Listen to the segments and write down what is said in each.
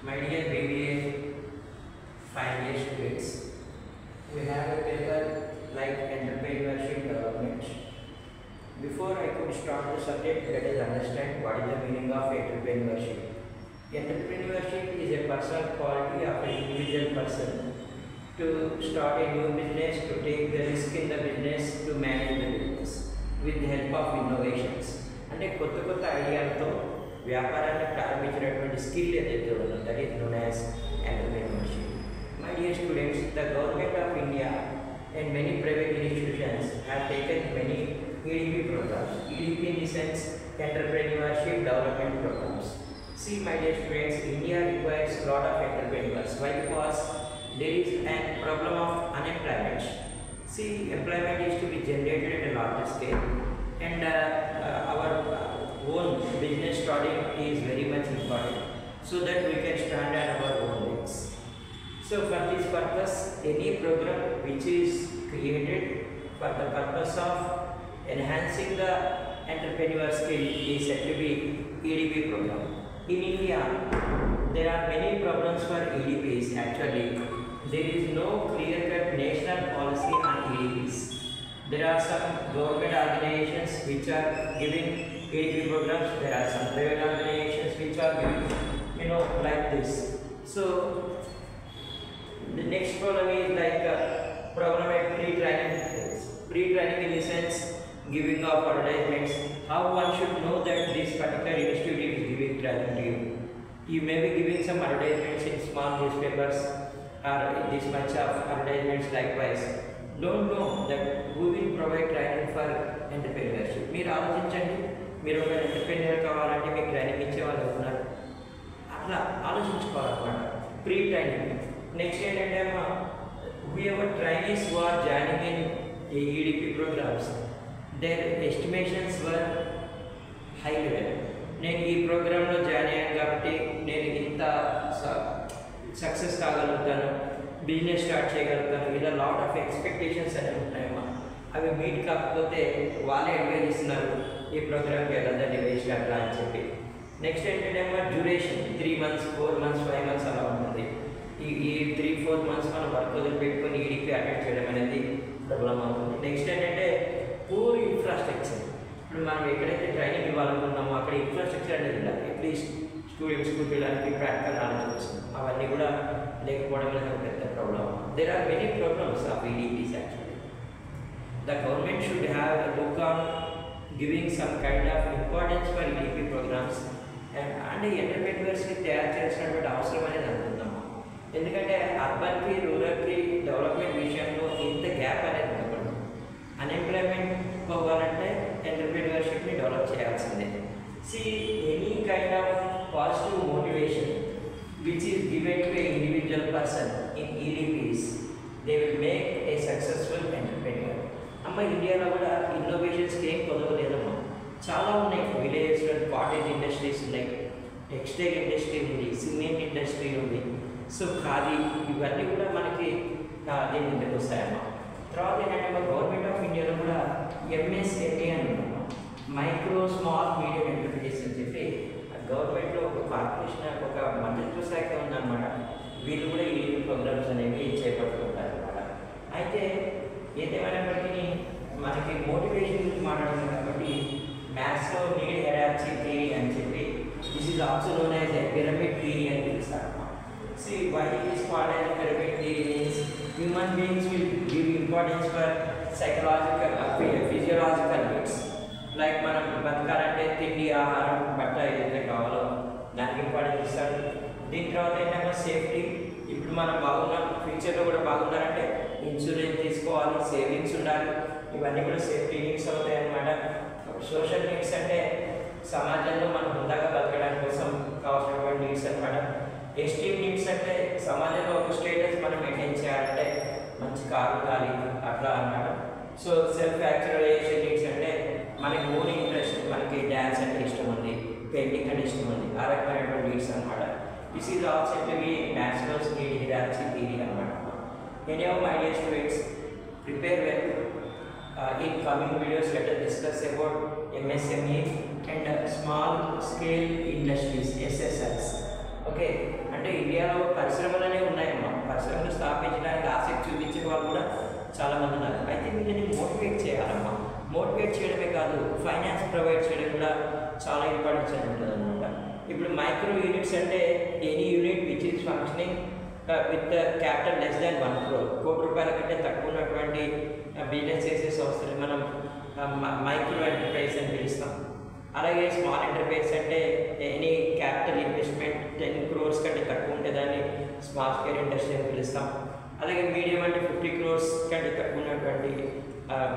My dear BBA final year students, we have a paper like entrepreneurship development. Before I could start the subject, let us understand what is the meaning of entrepreneurship. Entrepreneurship is a personal quality of an individual person to start a new business, to take the risk in the business, to manage the business with the help of innovations. అంటే కొత్త కొత్త ఐడియాలతో వ్యాపారాన్ని ప్రారంభించినటువంటి skill ఏదైతే ఉందో that is known as entrepreneurship. My dear students, the government of India and many private institutions have taken many EDP programs. EDP in the sense entrepreneurship development programs. See, my dear students, India requires a lot of entrepreneurs. Why? Because there is a problem of unemployment. See, employment is to be generated at a larger scale, and our own business starting is very much important, so that we can stand on our own legs. So for this purpose, any program which is created for the purpose of enhancing the entrepreneur skill is said to be EDP program. In India, there are many problems for EDPs. Actually, there is no clear-cut national policy on EDPs. There are some government organizations which are giving EDP programs. There are some private organizations which are giving, like this. So the next problem is like program at pre-training. Pre-training in the sense giving of advertisements. How one should know that this particular institute is giving training to you. You may be giving some advertisements in small newspapers or this much of advertisements likewise. Don't know that who will provide training for entrepreneurship. మీరు ఆలోచించండి, మీరు ఒక entrepreneur కావాలంటే మీకు training ఇచ్చే వాళ్ళు ఉన్నారు. అట్లా ఆలోచించుకోవాలన్నమాట. Pre training. నెక్స్ట్ ఏంటంటే whoever trainees who are joining in EDP programs, their estimations were high level. నేను ఈ ప్రోగ్రాంలో జాయిన్ అయ్యాను కాబట్టి నేను ఇంత సక్సెస్ కాగలుగుతాను, బిజినెస్ స్టార్ట్ చేయగలుగుతాను, ఇలా లాట్ ఆఫ్ ఎక్స్పెక్టేషన్స్ అనేవి ఉంటాయమ్మా. అవి మీట్ కాకపోతే వాళ్ళే అడ్వైజ్ ఇస్తున్నారు, ఈ ప్రోగ్రామ్కి వెళ్ళదండి వేస్ట్ అట్లా అని చెప్పి. నెక్స్ట్ ఏంటంటే డ్యూరేషన్ 3 months 4 months 5 months అలా ఉంటుంది. ఈ 3-4 months మనం వర్క్ వదిలిపెట్టుకొని ఈడీపీ అటెండ్ చేయడం అనేది ప్రాబ్లం అవుతుంది. నెక్స్ట్ ఏంటంటే పూర్ ఇన్ఫ్రాస్ట్రక్చర్. ఇప్పుడు మనం ఎక్కడైతే ట్రైనింగ్ ఇవ్వాలనుకున్నామో అక్కడ ఇన్ఫ్రాస్ట్రక్చర్ అనేది ఉండాలి. అట్లీస్ట్ స్టూడెంట్స్కి పిల్లలకి ప్రాక్టికల్ నాలెడ్జ్ వస్తుంది. అవన్నీ కూడా లేకపోవడం అనేది ఒక పెద్ద problem. There are many problems of EDPs actually. The government should have a look on giving some kind of importance for EDP programs and ఎంటర్‌ప్రెన్యూర్స్కి తయారు చేసినటువంటి అవసరం అనేది అనుకుందాము. ఎందుకంటే అర్బన్కి రూరల్కి డెవలప్మెంట్ విషయంలో ఇంత గ్యాప్ అనేది ఉండకూడదు. అన్ఎంప్లాయ్మెంట్ పోవాలంటే ఎంటర్‌ప్రెన్యూర్‌షిప్ని డెవలప్ చేయాల్సిందే. See any kind of positive motivation which is given to a individual person in EDPs, they will make a successful entrepreneur. అమ్మ ఇండియాలో కూడా ఇన్నోవేషన్స్కి ఏం కొదవలేదమ్మా, చాలా ఉన్నాయి. విలేజ్లో కాటేజ్ ఇండస్ట్రీస్ ఉన్నాయి, టెక్స్టైల్ ఇండస్ట్రీ ఉంది, సిమెంట్ ఇండస్ట్రీ ఉంది, సో ఖాదీ, ఇవన్నీ కూడా మనకి దీని కిందకి వస్తాయమ్మా. తర్వాత ఏంటంటే గవర్నమెంట్ ఆఫ్ ఇండియాలో కూడా ఎంఎస్ఎంఈ అని ఉన్నాము, మైక్రో స్మాల్ మీడియం ఎంటర్ప్రైజెస్ అని చెప్పి గవర్నమెంట్లో ఒక కార్పొరేషన్ ఒక మంత్రిత్వ శాఖ ఉందన్నమాట. వీళ్ళు కూడా ఈ ప్రోగ్రామ్స్ అనేవి చేపట్టుకుంటారు అన్నమాట. అయితే ఏదేమైనప్పటికీ మనకి మోటివేషన్ గురించి మాట్లాడుతున్నాం కాబట్టి మ్యాథ్స్లో నీడ్ హెరార్చీ థియరీ అని చెప్పి this is also known as a pyramid theory అని పిలుస్తారు. See, why it is called as pyramid theory means human beings will give importance for psychological physiological needs. Like మనం బతకాలంటే తిండి, ఆహారం, బట్ట ఏదైతే కావాలో దానికి ఇంపార్టెన్స్ ఇస్తాడు. దీని తర్వాత ఏంటంటే సేఫ్టీ. ఇప్పుడు మనం బాగున్నాం, ఫ్యూచర్లో కూడా బాగున్నారంటే ఇన్సూరెన్స్ తీసుకోవాలి, సేవింగ్స్ ఉండాలి, ఇవన్నీ కూడా సేఫ్టీ నీడ్స్ అవుతాయి అన్నమాట. సోషల్ నీడ్స్ అంటే సమాజంలో మనం హుందాగా బతకడానికి కోసం కావాల్సినటువంటి నీడ్స్ అన్నమాట. ఎస్టీమ్ నీడ్స్ అంటే సమాజంలో ఒక స్టేటస్ మనం మెయింటైన్ చేయాలంటే మంచి కారు ఉండాలి అట్లా అన్నమాట. సో సెల్ఫ్ యాక్చువలైజేషన్ నీడ్స్ అంటే మనకి ఓన్ ఇంట్రెస్ట్, మనకి డ్యాన్స్ అంటే ఇష్టం ఉంది, పెయింటింగ్ అంటే ఇష్టం ఉంది, ఆ రకమైనటువంటి నీడ్స్ అనమాట. This is also to be Maslow's need hierarchy theory అనమాట. Any of my dear students, prepare well. In coming videos, let us discuss about MSME and small scale industries, SSIs. Okay. Okay, అంటే ఇండియాలో పరిశ్రమలనే ఉన్నాయమ్మా. పరిశ్రమలు స్థాపించడానికి ఆసక్తి చూపించిన వాళ్ళు కూడా చాలామంది ఉన్నారు. అయితే వీళ్ళని మోటివేట్ చేయాలమ్మా. మోటివేట్ చేయడమే కాదు, ఫైనాన్స్ ప్రొవైడ్ చేయడం కూడా చాలా ఇంపార్టెన్స్ అని ఉంటుంది అనమాట. ఇప్పుడు మైక్రో యూనిట్స్ అంటే any unit which is functioning with capital less than 1 crore, కోటి రూపాయల కంటే తక్కువ ఉన్నటువంటి బిజినెస్ చేసే సంస్థలు మనం మైక్రో ఎంటర్ప్రైజ్ అని పిలుస్తాం. అలాగే స్మాల్ ఎంటర్ప్రైజ్ అంటే ఎనీ క్యాపిటల్ ఇన్వెస్ట్మెంట్ 10 crores కంటే తక్కువ ఉంటే దాన్ని స్మాల్ స్కేల్ ఇండస్ట్రీ అని పిలుస్తాం. అలాగే మీడియం అంటే 50 crores కంటే తక్కువ ఉన్నటువంటి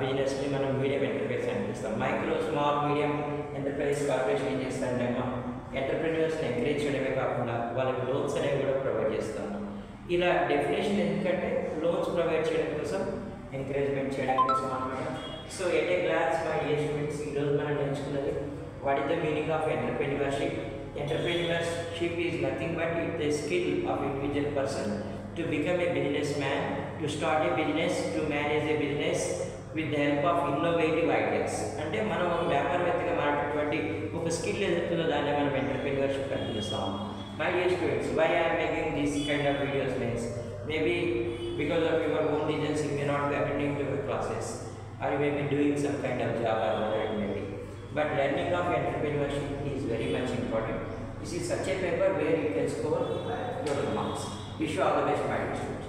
బిజినెస్ని మనం మీడియం ఎంటర్ప్రైజ్ అని పిలుస్తాం. Micro small medium enterprise corporation ఏం చేస్తారంటే ఎంటర్ప్రెన్యూర్స్ని ఎంకరేజ్ చేయడమే కాకుండా వాళ్ళకి లోన్స్ అనేవి కూడా ప్రొవైడ్ చేస్తాం. ఇలా డెఫినేషన్ ఎందుకంటే లోన్స్ ప్రొవైడ్ చేయడం కోసం, ఎంకరేజ్మెంట్ చేయడం కోసం అనమాట. So at a glance my dear students, ఈరోజు మనం నేర్చుకున్నది what is the meaning of entrepreneurship. Entrepreneurship is nothing but it's a skill of individual person to become a businessman, to start a business, to manage a business with the help of innovative ideas. అంటే మనం ఒక వ్యాపారవేత్తగా మారేటటువంటి ఒక skill ఏదైతుందో దాన్ని మనం entrepreneurship అని పిలుస్తాం. My dear students, why I'm making this kind of videos means maybe because of your own reasons you may not be attending to your classes, or you may be doing some kind of job or whatever it may be. But learning of entrepreneurship is very much important. This is such a paper where you can score total marks. Wish you all the best, my dear students.